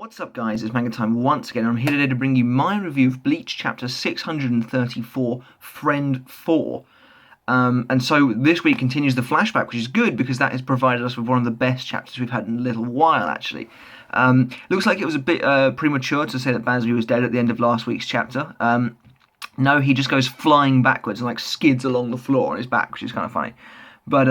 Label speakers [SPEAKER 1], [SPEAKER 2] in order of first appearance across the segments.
[SPEAKER 1] What's up guys, it's Manga time once again. I'm here today to bring you my review of Bleach chapter 634, Friend 4. And so this week continues the flashback, which is good because that has provided us with one of the best chapters we've had in a little while actually. Looks like it was a bit premature to say that Bazz-B was dead at the end of last week's chapter. No, he just goes flying backwards and like skids along the floor on his back, which is kind of funny. But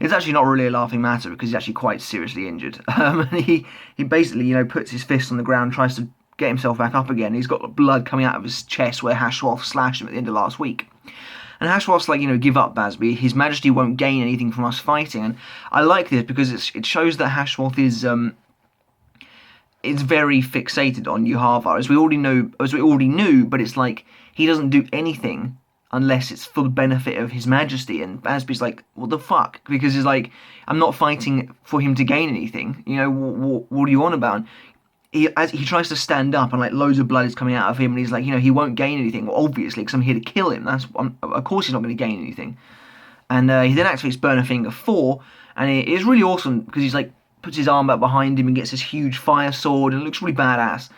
[SPEAKER 1] it's actually not really a laughing matter because he's actually quite seriously injured. And he basically, puts his fist on the ground, tries to get himself back up again. He's got blood coming out of his chest where Haschwalth slashed him at the end of last week. And Haschwalth's like, give up, Bazz-B. His Majesty won't gain anything from us fighting. And I like this because it shows that Haschwalth is very fixated on Yuhava, as we already knew. But it's like he doesn't do anything unless it's for the benefit of His Majesty. And Bazz-B's like, what the fuck? Because he's like, I'm not fighting for him to gain anything. What are you on about? And he tries to stand up, and like loads of blood is coming out of him, and he's like, he won't gain anything. Well, obviously, because I'm here to kill him. Of course he's not going to gain anything. And he then activates Burner Finger 4, and it is really awesome because he's like puts his arm back behind him and gets this huge fire sword, and it looks really badass.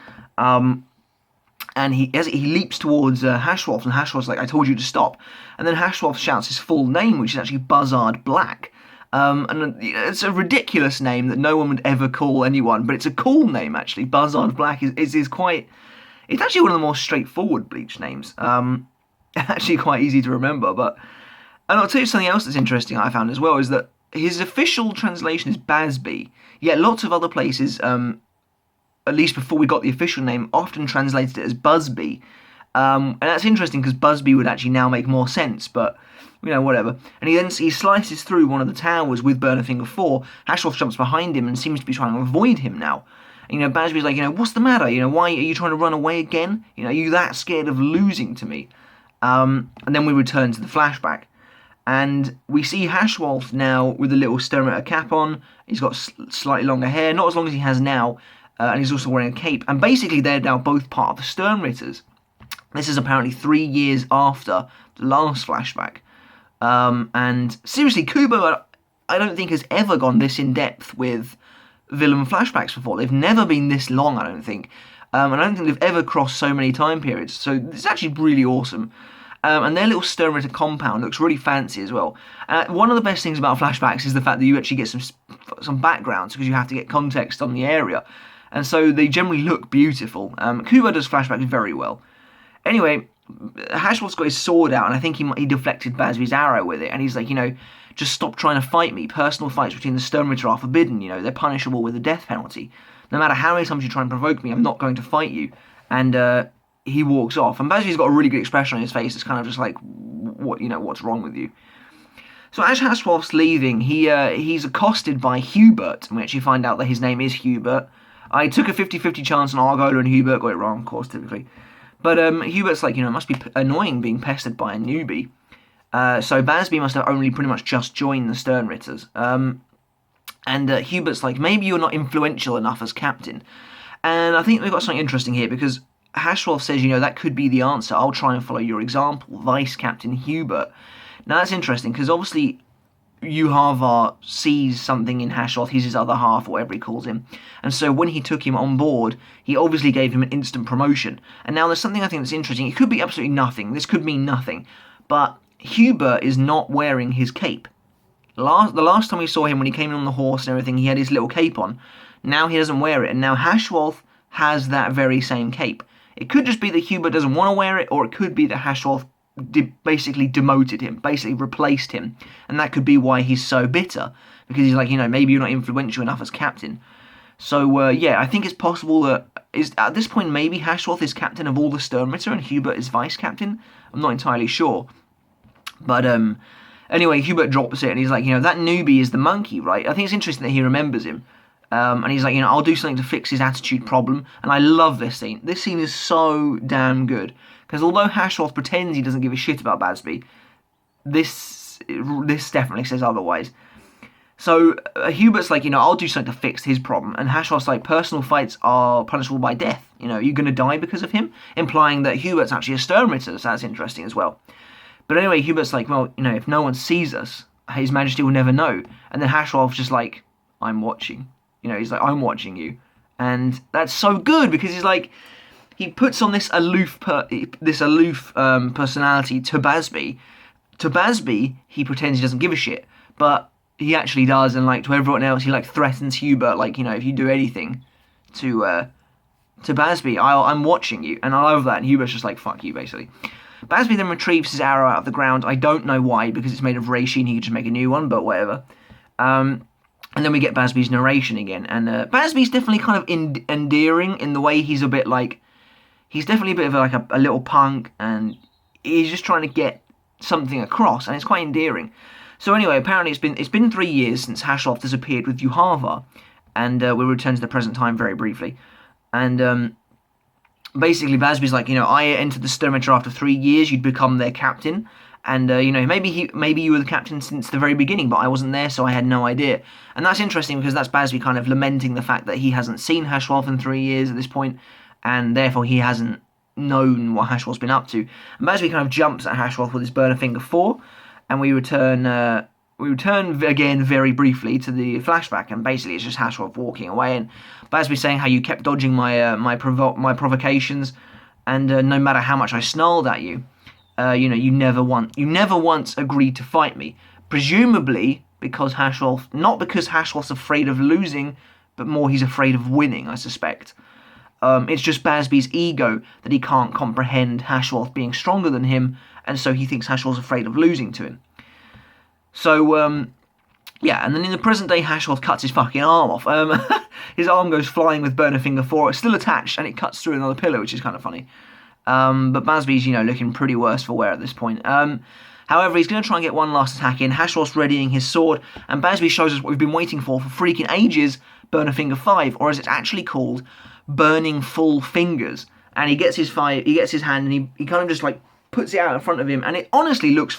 [SPEAKER 1] And he leaps towards Haschwalth, and Haschwalth's like, I told you to stop. And then Haschwalth shouts his full name, which is actually Bazz-Black. And it's a ridiculous name that no one would ever call anyone, but it's a cool name, actually. Bazz-Black is quite... It's actually one of the more straightforward Bleach names. Actually quite easy to remember, but... And I'll tell you something else that's interesting I found as well, is that his official translation is Bazz-B, yet lots of other places... at least before we got the official name, often translated it as Bazz-B. And that's interesting because Bazz-B would actually now make more sense, but, whatever. And he slices through one of the towers with Burner Finger 4. Haschwalth jumps behind him and seems to be trying to avoid him now. And, Bazz-B's like, what's the matter? Why are you trying to run away again? Are you that scared of losing to me? And then we return to the flashback. And we see Haschwalth now with a little Sternritter cap on. He's got slightly longer hair, not as long as he has now. And he's also wearing a cape. And basically, they're now both part of the Sternritters. This is apparently 3 years after the last flashback. And seriously, Kubo, I don't think has ever gone this in-depth with villain flashbacks before. They've never been this long, I don't think. And I don't think they've ever crossed so many time periods. So it's actually really awesome. And their little Sternritter compound looks really fancy as well. One of the best things about flashbacks is the fact that you actually get some backgrounds because you have to get context on the area. And so they generally look beautiful. Kubo does flashbacks very well. Anyway, Haschwalth's got his sword out, and I think he deflected Bazz-B's arrow with it. And he's like, just stop trying to fight me. Personal fights between the Sternritter are forbidden. They're punishable with a death penalty. No matter how many times you try and provoke me, I'm not going to fight you. And he walks off. And Bazz-B's got a really good expression on his face. It's kind of just like, what's wrong with you? So as Haschwalth's leaving, he's accosted by Hubert, and we actually find out that his name is Hubert. I took a 50-50 chance on Argola, and Hubert got it wrong, of course, typically. But Hubert's like, it must be annoying being pestered by a newbie. So Bazz-B must have only pretty much just joined the Sternritters. And Hubert's like, maybe you're not influential enough as captain. And I think we've got something interesting here, because Haschwalth says, that could be the answer. I'll try and follow your example, Vice Captain Hubert. Now that's interesting, because obviously Yuhava sees something in Haschwalth. He's his other half, or whatever he calls him. And so when he took him on board, he obviously gave him an instant promotion. And now there's something I think that's interesting. It could be absolutely nothing. This could mean nothing. But Hubert is not wearing his cape. The last time we saw him, when he came in on the horse and everything, he had his little cape on. Now he doesn't wear it. And now Haschwalth has that very same cape. It could just be that Hubert doesn't want to wear it, or it could be that Haschwalth basically demoted him, basically replaced him, and that could be why he's so bitter, because he's like, maybe you're not influential enough as captain. So yeah, I think it's possible that at this point maybe Haschwalth is captain of all the Sternritter and Hubert is vice captain. I'm not entirely sure, but anyway, Hubert drops it and he's like, that newbie is the monkey, right? I think it's interesting that he remembers him. And he's like, I'll do something to fix his attitude problem. And I love this scene. This scene is so damn good. Because although Haschwalth pretends he doesn't give a shit about Bazz-B, this definitely says otherwise. So Hubert's like, I'll do something to fix his problem. And Haschwalth's like, personal fights are punishable by death. You're going to die because of him? Implying that Hubert's actually a Sternritter, so that's interesting as well. But anyway, Hubert's like, well, if no one sees us, His Majesty will never know. And then Haschwalth's just like, I'm watching. He's like, I'm watching you. and that's so good because he's like, he puts on this aloof personality to Bazz-B. To Bazz-B, he pretends he doesn't give a shit, but he actually does, and like to everyone else, he like threatens Hubert, like, you know, if you do anything to Bazz-B, I'm watching you, and I love that. And Hubert's just like, fuck you, basically. Bazz-B then retrieves his arrow out of the ground. I don't know why, because it's made of reishi, he could just make a new one, but whatever. And then we get Bazz-B's narration again, and Bazz-B's definitely kind of endearing in the way he's a bit like, he's definitely a bit of like a little punk, and he's just trying to get something across, and it's quite endearing. So anyway, apparently it's been 3 years since Haschwalth has appeared with Yuhava, and we'll return to the present time very briefly. And basically Bazz-B's like, you know, I entered the Sternritter after 3 years, you'd become their captain, and you know, maybe you were the captain since the very beginning, but I wasn't there, so I had no idea. And that's interesting because that's Bazz-B kind of lamenting the fact that he hasn't seen Haschwalth in 3 years at this point, and therefore he hasn't known what Haschwalth's been up to. And Bazz-B kind of jumps at Haschwalth with his burner finger 4, and we return again very briefly to the flashback, and basically it's just Haschwalth walking away, and Bazz-B saying how you kept dodging my provocations, and no matter how much I snarled at you, you know, you never once agreed to fight me. Presumably because Haschwalth, not because Haschwalth's afraid of losing, but more he's afraid of winning, I suspect. It's just Bazz-B's ego that he can't comprehend Haschwalth being stronger than him, and so he thinks Haschwalth's afraid of losing to him. So, yeah, and then in the present day, Haschwalth cuts his fucking arm off. His arm goes flying with burner finger 4. It's still attached, and it cuts through another pillar, which is kind of funny. But Bazz-B's, you know, looking pretty worse for wear at this point. However, he's going to try and get one last attack in. Haschwalth's readying his sword, and Bazz-B shows us what we've been waiting for freaking ages, burner finger 5, or as it's actually called, burning full fingers. And he gets his hand, and he kind of just like puts it out in front of him, and it honestly looks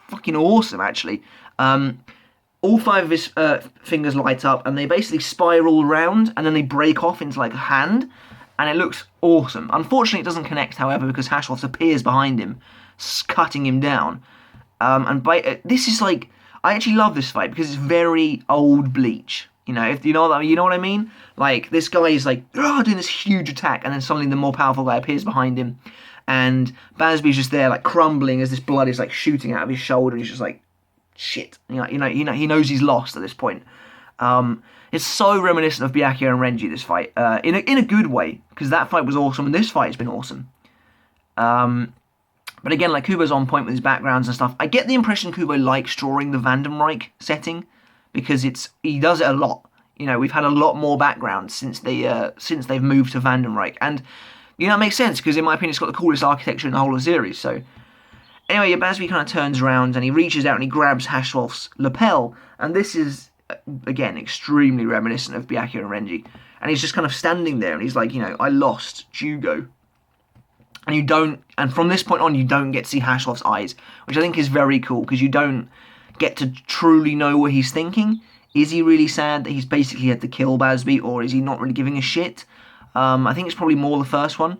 [SPEAKER 1] fucking awesome, actually. All 5 of his fingers light up, and they basically spiral round, and then they break off into like a hand, and it looks awesome. Unfortunately, it doesn't connect, however, because Haschwalth appears behind him, cutting him down. This is like, I actually love this fight because it's very old Bleach. You know, if you know what I mean. Like, this guy is like doing this huge attack, and then suddenly the more powerful guy appears behind him, and Bazz-B's just there like crumbling as this blood is like shooting out of his shoulder. And he's just like, shit. You know, he knows he's lost at this point. It's so reminiscent of Byakuya and Renji, this fight, in a good way, because that fight was awesome, and this fight has been awesome. But again, like, Kubo's on point with his backgrounds and stuff. I get the impression Kubo likes drawing the Vandenreich setting, because he does it a lot. You know, we've had a lot more backgrounds since they've moved to Vandenreich, and you know, it makes sense, because in my opinion it's got the coolest architecture in the whole of the series. So anyway, Bazz-B kind of turns around and he reaches out and he grabs Haschwalth's lapel, and this is again extremely reminiscent of Byakuya and Renji. And he's just kind of standing there, and he's like, you know, I lost Jugo. And from this point on, you don't get to see Haschwalth's eyes, which I think is very cool, because you don't get to truly know what he's thinking. Is he really sad that he's basically had to kill Bazz-B, or is he not really giving a shit? I think it's probably more the first one.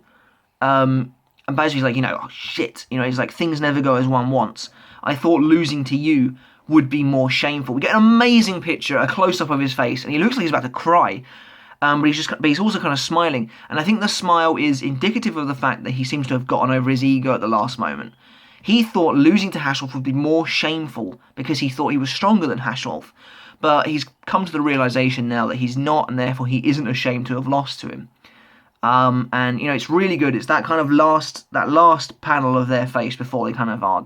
[SPEAKER 1] And Bazz-B's like, you know, oh shit. You know, he's like, things never go as one wants. I thought losing to you would be more shameful. We get an amazing picture, a close-up of his face, and he looks like he's about to cry. But he's also kind of smiling, and I think the smile is indicative of the fact that he seems to have gotten over his ego at the last moment. He thought losing to Haschwalth would be more shameful because he thought he was stronger than Haschwalth, but he's come to the realization now that he's not, and therefore he isn't ashamed to have lost to him. And you know, it's really good. It's that kind of last panel of their face before they kind of are,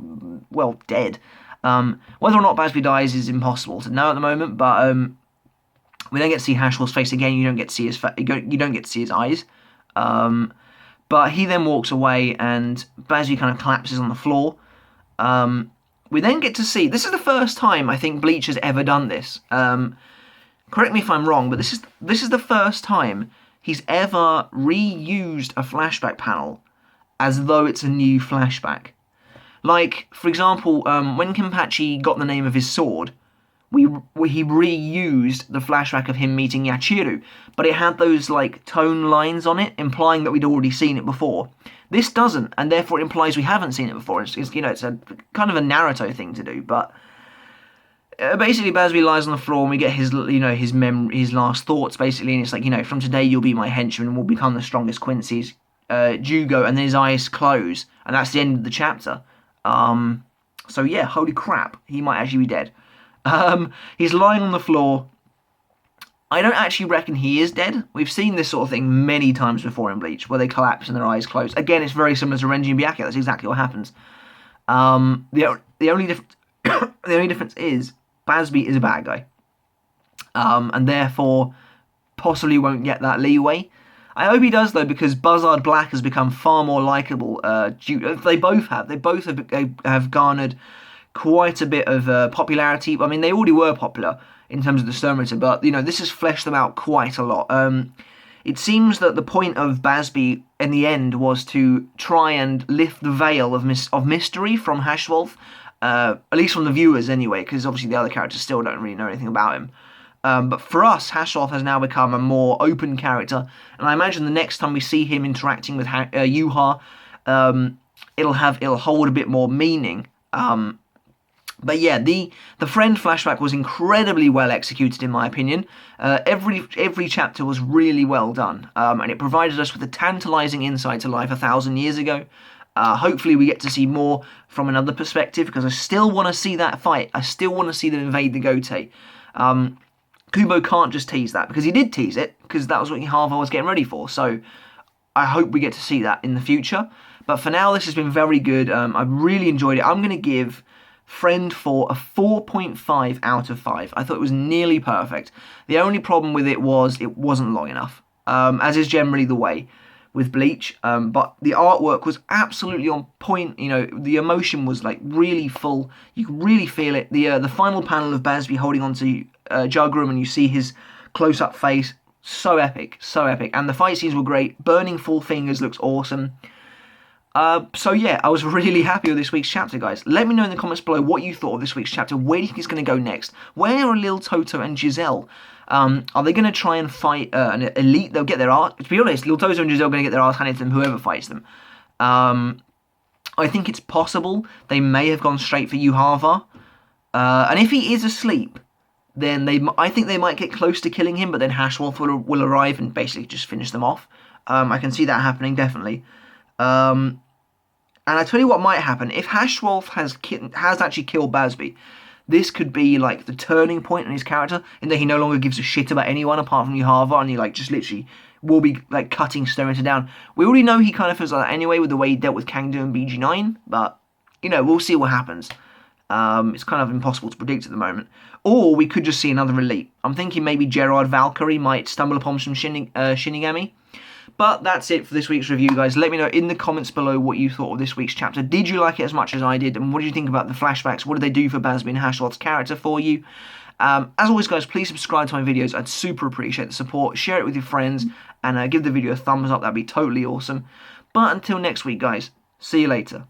[SPEAKER 1] well, dead. Whether or not Bazz-B dies is impossible to know at the moment, but we don't get to see Haschwalth's face again. You don't get to see you don't get to see his eyes. But he then walks away, and Bazz-B kind of collapses on the floor. We then get to see, this is the first time I think Bleach has ever done this. Correct me if I'm wrong, but this is the first time he's ever reused a flashback panel as though it's a new flashback. Like, for example, when Kenpachi got the name of his sword, he reused the flashback of him meeting Yachiru, but it had those like tone lines on it, implying that we'd already seen it before. This doesn't, and therefore it implies we haven't seen it before. It's you know, it's a kind of a Naruto thing to do, but Basically, Bazz-B lies on the floor, and we get his, his last thoughts, basically, and it's like, from today you'll be my henchman, and we'll become the strongest Quincy's, Jugo, and then his eyes close, and that's the end of the chapter. So yeah, holy crap, he might actually be dead. He's lying on the floor. I don't actually reckon he is dead. We've seen this sort of thing many times before in Bleach, where they collapse and their eyes close. Again, it's very similar to Renji and Byakuya. That's exactly what happens. The only difference is Bazz-B is a bad guy, and therefore possibly won't get that leeway. I hope he does though, because Buzzard Black has become far more likable. They both have garnered quite a bit of popularity. I mean, they already were popular in terms of the Sternritter, but this has fleshed them out quite a lot. It seems that the point of Bazz-B in the end was to try and lift the veil of mystery from Haschwalth, at least from the viewers anyway, because obviously the other characters still don't really know anything about him. But for us, Haschwalth has now become a more open character, and I imagine the next time we see him interacting with Yuha, it'll hold a bit more meaning. But yeah, the friend flashback was incredibly well executed, in my opinion. Every chapter was really well done, and it provided us with a tantalizing insight to life 1,000 years ago. Hopefully we get to see more from another perspective, because I still want to see that fight. I still want to see them invade the Gote. Kubo can't just tease that, because he did tease it, because that was what Harvard was getting ready for. So I hope we get to see that in the future. But for now, this has been very good. I've really enjoyed it. I'm going to give Friend 4 a 4.5 out of 5. I thought it was nearly perfect. The only problem with it was it wasn't long enough, as is generally the way with Bleach. But the artwork was absolutely on point. The emotion was like really full. You could really feel it. The final panel of Bazz-B holding onto Jugrum, and you see his close-up face. So epic, so epic. And the fight scenes were great. Burning Full Fingers looks awesome. So yeah, I was really happy with this week's chapter, guys. Let me know in the comments below what you thought of this week's chapter. Where do you think it's going to go next? Where are Lil Toto and Giselle? Are they going to try and fight an elite? They'll get their ass. To be honest, Lil Toto and Giselle are going to get their ass handed to them, whoever fights them. I think it's possible they may have gone straight for Yuhava. And if he is asleep, then I think they might get close to killing him, but then Haschwalth will arrive and basically just finish them off. I can see that happening, definitely. And I tell you what might happen. If Haschwalth has actually killed Bazz-B, this could be like the turning point in his character, in that he no longer gives a shit about anyone apart from Yuhava, and he just literally will be cutting Sternritter down. We already know he kind of feels like that anyway with the way he dealt with Kangdo and BG9, but we'll see what happens. It's kind of impossible to predict at the moment. Or we could just see another elite. I'm thinking maybe Gerard Valkyrie might stumble upon some Shinigami. But that's it for this week's review, guys. Let me know in the comments below what you thought of this week's chapter. Did you like it as much as I did? And what did you think about the flashbacks? What did they do for Bazz-B and Haschwalth's character for you? As always, guys, please subscribe to my videos. I'd super appreciate the support. Share it with your friends, and give the video a thumbs up. That'd be totally awesome. But until next week, guys, see you later.